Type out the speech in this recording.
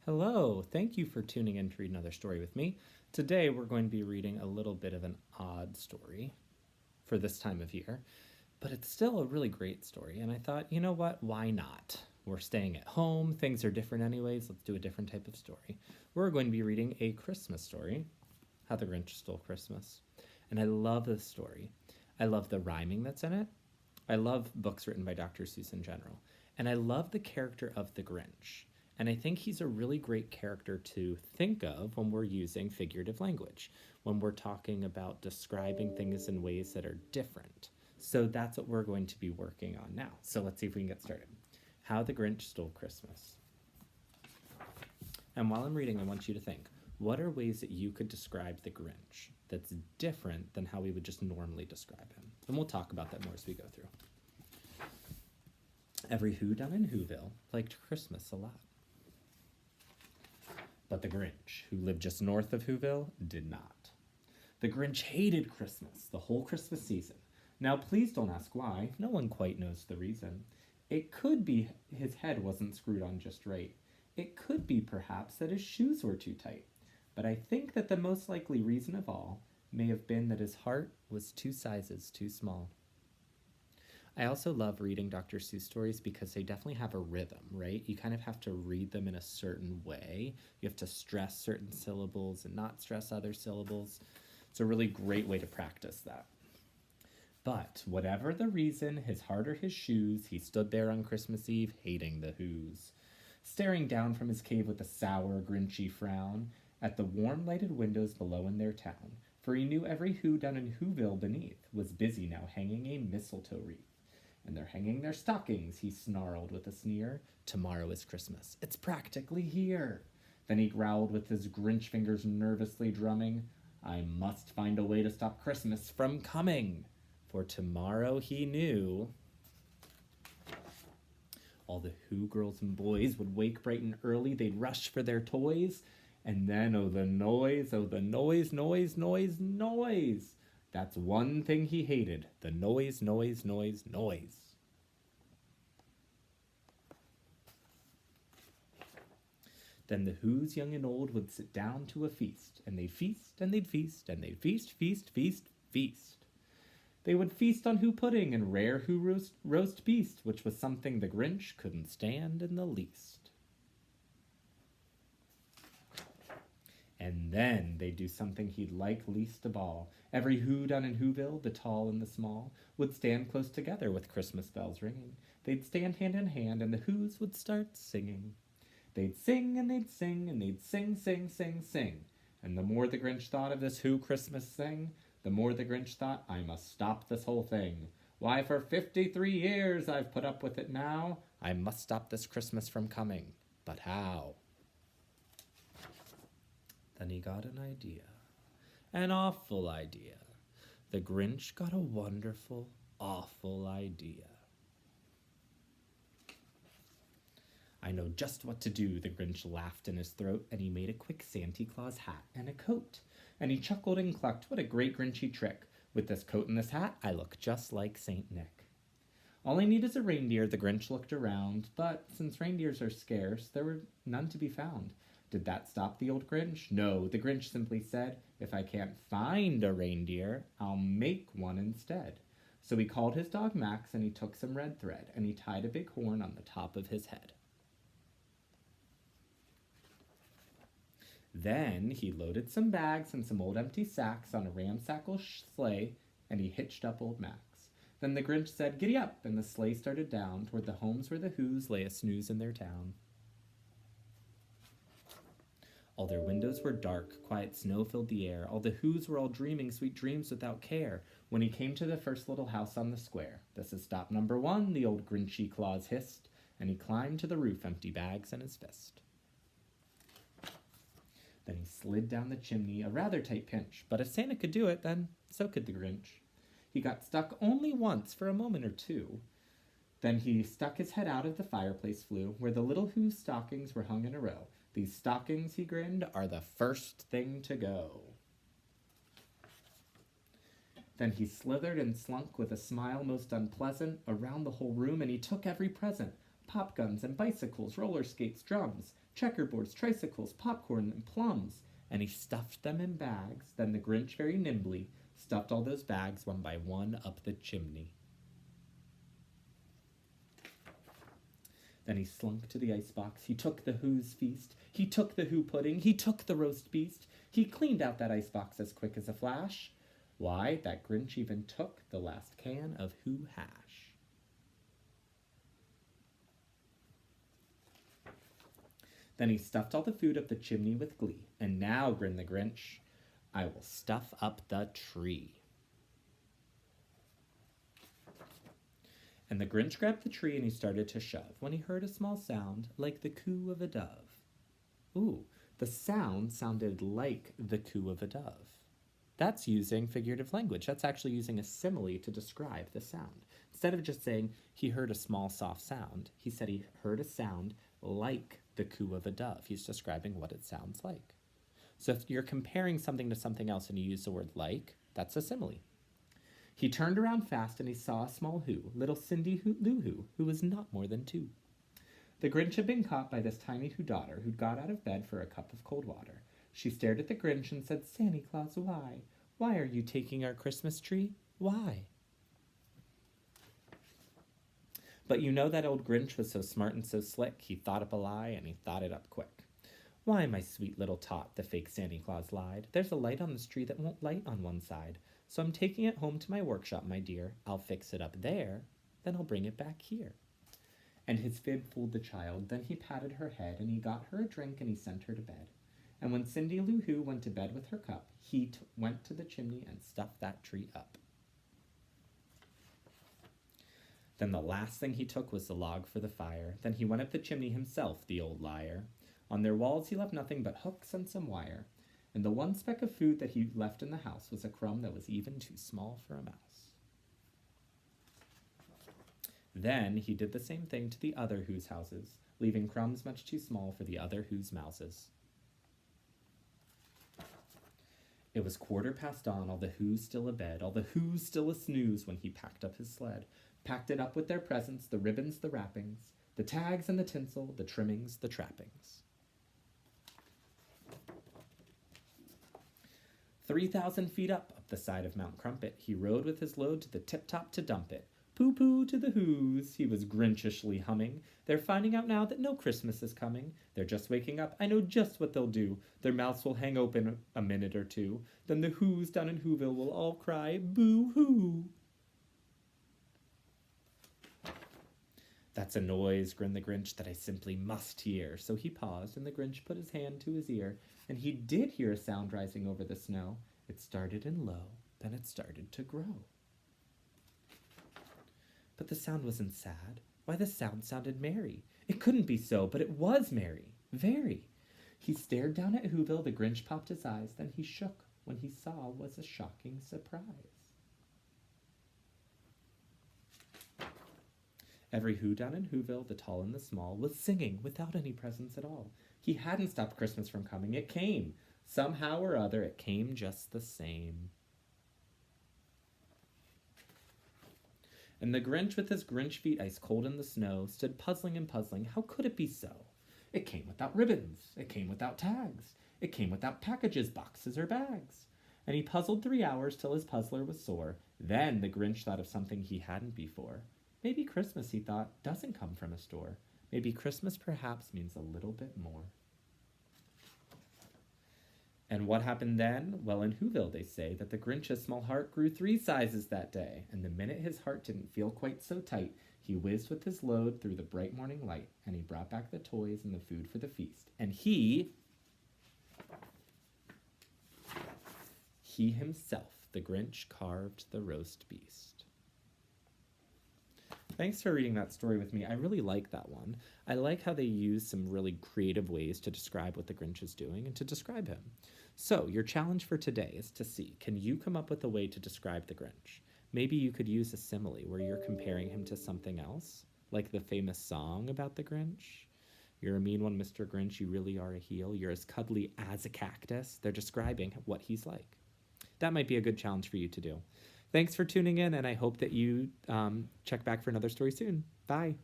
Hello, thank you for tuning in to read another story with me. Today we're going to be reading a little bit of an odd story for this time of year, but it's still a really great story. And I thought, you know what? Why not? We're staying at home, things are different anyways. Let's do a different type of story. We're going to be reading a Christmas story, How the Grinch Stole Christmas. And I love this story. I love the rhyming that's in it. I love books written by Dr. Seuss in general. And I love the character of the Grinch. And I think he's a really great character to think of when we're using figurative language, when we're talking about describing things in ways that are different. So that's what we're going to be working on now. So let's see if we can get started. How the Grinch Stole Christmas. And while I'm reading, I want you to think, what are ways that you could describe the Grinch that's different than how we would just normally describe him? And we'll talk about that more as we go through. Every who done in Whoville liked Christmas a lot. But the Grinch, who lived just north of Whoville, did not. The Grinch hated Christmas, the whole Christmas season. Now please don't ask why, no one quite knows the reason. It could be his head wasn't screwed on just right. It could be perhaps that his shoes were too tight. But I think that the most likely reason of all may have been that his heart was 2 sizes too small. I also love reading Dr. Seuss stories because they definitely have a rhythm, right? You kind of have to read them in a certain way. You have to stress certain syllables and not stress other syllables. It's a really great way to practice that. But whatever the reason, his heart or his shoes, he stood there on Christmas Eve hating the Whos, staring down from his cave with a sour, grinchy frown at the warm lighted windows below in their town, for he knew every Who down in Whoville beneath was busy now hanging a mistletoe wreath. And they're hanging their stockings, he snarled with a sneer. Tomorrow is Christmas. It's practically here. Then he growled with his Grinch fingers nervously drumming. I must find a way to stop Christmas from coming. For tomorrow he knew all the Who girls and boys would wake bright and early. They'd rush for their toys. And then, oh, the noise, noise, noise, noise. That's one thing he hated, the noise, noise, noise, noise. Then the Whos, young and old, would sit down to a feast, and they'd feast, and they'd feast, and they'd feast, feast, feast, feast. They would feast on Who pudding and rare Who roast beast, which was something the Grinch couldn't stand in the least. And then they'd do something he'd like least of all. Every Who down in Whoville, the tall and the small, would stand close together with Christmas bells ringing. They'd stand hand in hand, and the Whos would start singing. They'd sing, and they'd sing, and they'd sing, sing, sing, sing. And the more the Grinch thought of this Who Christmas thing, the more the Grinch thought, I must stop this whole thing. Why, for 53 years I've put up with it now. I must stop this Christmas from coming. But how? Then he got an idea. An awful idea. The Grinch got a wonderful, awful idea. I know just what to do, the Grinch laughed in his throat, and he made a quick Santa Claus hat and a coat. And he chuckled and clucked, what a great Grinchy trick. With this coat and this hat, I look just like Saint Nick. All I need is a reindeer, the Grinch looked around, but since reindeers are scarce, there were none to be found. Did that stop the old Grinch? No, the Grinch simply said, if I can't find a reindeer, I'll make one instead. So he called his dog Max, and he took some red thread, and he tied a big horn on the top of his head. Then he loaded some bags and some old empty sacks on a ramshackle sleigh, and he hitched up old Max. Then the Grinch said, giddy up, and the sleigh started down toward the homes where the Whos lay a snooze in their town. All their windows were dark, quiet snow filled the air. All the Whos were all dreaming sweet dreams without care. When he came to the first little house on the square, this is stop number 1, the old Grinchy Claus hissed, and he climbed to the roof, empty bags in his fist. Then he slid down the chimney, a rather tight pinch, but if Santa could do it, then so could the Grinch. He got stuck only once for a moment or two. Then he stuck his head out of the fireplace flue, where the little Whos' stockings were hung in a row. These stockings, he grinned, are the first thing to go. Then he slithered and slunk with a smile most unpleasant around the whole room, and he took every present, pop guns and bicycles, roller skates, drums, checkerboards, tricycles, popcorn, and plums, and he stuffed them in bags. Then the Grinch very nimbly stuffed all those bags one by one up the chimney. Then he slunk to the icebox. He took the Who's feast. He took the Who pudding. He took the roast beast. He cleaned out that icebox as quick as a flash. Why, that Grinch even took the last can of Who hash. Then he stuffed all the food up the chimney with glee. And now, grinned the Grinch, I will stuff up the tree. And the Grinch grabbed the tree and he started to shove when he heard a small sound like the coo of a dove. Ooh, the sound sounded like the coo of a dove. That's using figurative language. That's actually using a simile to describe the sound. Instead of just saying he heard a small soft sound, he said he heard a sound like the coo of a dove. He's describing what it sounds like. So if you're comparing something to something else and you use the word like, that's a simile. He turned around fast and he saw a small Who, little Cindy Lou Who was not more than 2. The Grinch had been caught by this tiny Who daughter who'd got out of bed for a cup of cold water. She stared at the Grinch and said, Santa Claus, why? Why are you taking our Christmas tree? Why? But you know that old Grinch was so smart and so slick, he thought up a lie and he thought it up quick. Why, my sweet little tot, the fake Santa Claus lied. There's a light on this tree that won't light on one side. So I'm taking it home to my workshop, my dear. I'll fix it up there, then I'll bring it back here. And his fib fooled the child. Then he patted her head, and he got her a drink, and he sent her to bed. And when Cindy Lou Who went to bed with her cup, he went to the chimney and stuffed that tree up. Then the last thing he took was the log for the fire. Then he went up the chimney himself, the old liar. On their walls he left nothing but hooks and some wire. And the one speck of food that he left in the house was a crumb that was even too small for a mouse. Then he did the same thing to the other Who's houses, leaving crumbs much too small for the other Who's mouses. It was 1:15, all the Who's still abed, all the Who's still a snooze when he packed up his sled, packed it up with their presents, the ribbons, the wrappings, the tags and the tinsel, the trimmings, the trappings. 3,000 feet up the side of Mount Crumpet, he rode with his load to the tip-top to dump it. Pooh-pooh to the Who's, he was Grinchishly humming. They're finding out now that no Christmas is coming. They're just waking up, I know just what they'll do. Their mouths will hang open a minute or two. Then the Who's down in Whoville will all cry, boo-hoo. That's a noise, grinned the Grinch, that I simply must hear. So he paused, and the Grinch put his hand to his ear, and he did hear a sound rising over the snow. It started in low, then it started to grow. But the sound wasn't sad. Why, the sound sounded merry. It couldn't be so, but it was merry, very. He stared down at Whoville, the Grinch popped his eyes, then he shook when he saw was a shocking surprise. Every Who down in Whoville, the tall and the small, was singing without any presents at all. He hadn't stopped Christmas from coming. It came. Somehow or other, it came just the same. And the Grinch, with his Grinch feet ice cold in the snow, stood puzzling and puzzling. How could it be so? It came without ribbons. It came without tags. It came without packages, boxes, or bags. And he puzzled 3 hours till his puzzler was sore. Then the Grinch thought of something he hadn't before. Maybe Christmas, he thought, doesn't come from a store. Maybe Christmas perhaps means a little bit more. And what happened then? Well, in Whoville they say that the Grinch's small heart grew 3 sizes that day, and the minute his heart didn't feel quite so tight, he whizzed with his load through the bright morning light, and he brought back the toys and the food for the feast. And he himself, the Grinch, carved the roast beast. Thanks for reading that story with me. I really like that one. I like how they use some really creative ways to describe what the Grinch is doing and to describe him. So your challenge for today is to see, can you come up with a way to describe the Grinch? Maybe you could use a simile where you're comparing him to something else, like the famous song about the Grinch. You're a mean one, Mr. Grinch, you really are a heel. You're as cuddly as a cactus. They're describing what he's like. That might be a good challenge for you to do. Thanks for tuning in, and I hope that you check back for another story soon. Bye.